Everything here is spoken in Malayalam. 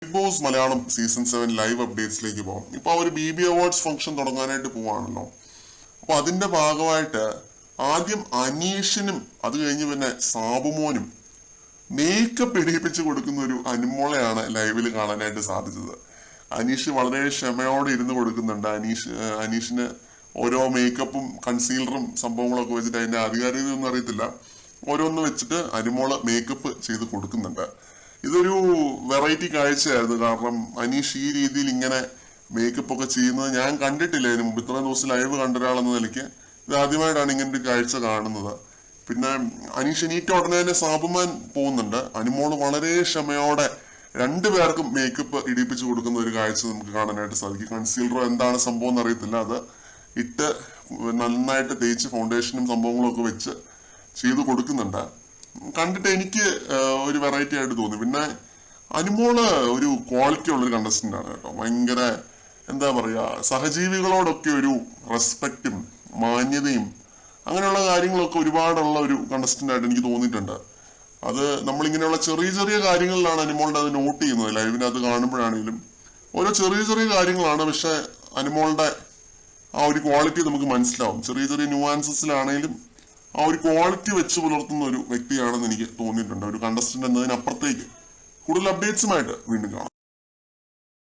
Big Boss Malayalam season 7 live അപ്ഡേറ്റ്സിലേക്ക് പോകാം. ഇപ്പൊ ഒരു BB അവാർഡ്സ് ഫംഗ്ഷൻ തുടങ്ങാനായിട്ട് പോവാണല്ലോ. അപ്പൊ അതിന്റെ ഭാഗമായിട്ട് ആദ്യം അനീഷിനും അത് കഴിഞ്ഞ് പിന്നെ സാബുമോനും മേക്കപ്പ് ഇടിപ്പിച്ച് കൊടുക്കുന്ന ഒരു അനുമോളെയാണ് ലൈവിൽ കാണാനായിട്ട് സാധിച്ചത്. അനീഷ് വളരെ ക്ഷമയോടെ ഇരുന്ന് കൊടുക്കുന്നുണ്ട്. അനീഷിന് ഓരോ മേക്കപ്പും കൺസീലറും സംഭവങ്ങളൊക്കെ വെച്ചിട്ട് അതിന്റെ ആധികാരികതയൊന്നും അറിയത്തില്ല, ഓരോന്ന് വെച്ചിട്ട് അനുമോള് മേക്കപ്പ് ചെയ്ത് കൊടുക്കുന്നുണ്ട്. ഇതൊരു വെറൈറ്റി കാഴ്ചയായിരുന്നു. കാരണം അനീഷ് ഈ രീതിയിൽ ഇങ്ങനെ മേക്കപ്പ് ഒക്കെ ചെയ്യുന്നത് ഞാൻ കണ്ടിട്ടില്ല ഇതിനു മുമ്പ്. ഇത്രയും ദിവസം ലൈവ് കണ്ട ഒരാളെന്ന നിലയ്ക്ക് ഇത് ആദ്യമായിട്ടാണ് ഇങ്ങനെ ഒരു കാഴ്ച കാണുന്നത്. പിന്നെ അനീഷ് എണീറ്റ ഉടനെ തന്നെ സാബുമാൻ പോകുന്നുണ്ട്. അനുമോള് വളരെ ക്ഷമയോടെ രണ്ടുപേർക്കും മേക്കപ്പ് ഇടിപ്പിച്ച് കൊടുക്കുന്ന ഒരു കാഴ്ച നമുക്ക് കാണാനായിട്ട് സാധിക്കും. കൺസീലറോ എന്താണ് സംഭവം എന്ന് അറിയത്തില്ല, അത് ഇട്ട് നന്നായിട്ട് തേച്ച് ഫൗണ്ടേഷനും സംഭവങ്ങളും ഒക്കെ വെച്ച് ചെയ്ത് കൊടുക്കുന്നുണ്ട്. കണ്ടിട്ട് എനിക്ക് ഒരു വെറൈറ്റി ആയിട്ട് തോന്നി. പിന്നെ അനുമോള് ഒരു ക്വാളിറ്റി ഉള്ളൊരു കണ്ടസ്റ്റന്റ് ആണ് കേട്ടോ. ഭയങ്കര എന്താ പറയാ, സഹജീവികളോടൊക്കെ ഒരു റെസ്പെക്റ്റും മാന്യതയും അങ്ങനെയുള്ള കാര്യങ്ങളൊക്കെ ഒരുപാടുള്ള ഒരു കണ്ടസ്റ്റന്റ് ആയിട്ട് എനിക്ക് തോന്നിയിട്ടുണ്ട്. അത് നമ്മളിങ്ങനെയുള്ള ചെറിയ ചെറിയ കാര്യങ്ങളിലാണ് അനുമോളുടെ അത് നോട്ട് ചെയ്യുന്നത്. ലൈവിനകത്ത് കാണുമ്പോഴാണെങ്കിലും ഓരോ ചെറിയ ചെറിയ കാര്യങ്ങളാണ്, പക്ഷെ അനുമോളുടെ ആ ഒരു ക്വാളിറ്റി നമുക്ക് മനസ്സിലാവും. ചെറിയ ചെറിയ ന്യൂആൻസസിലാണെങ്കിലും ആ ഒരു ക്വാളിറ്റി വെച്ച് പുലർത്തുന്ന ഒരു വ്യക്തിയാണെന്ന് എനിക്ക് തോന്നിയിട്ടുണ്ട്. ഒരു കണ്ടസ്റ്റന്റ് എന്നതിനപ്പുറത്തേക്ക്. കൂടുതൽ അപ്ഡേറ്റ്സുമായിട്ട് വീണ്ടും കാണാം.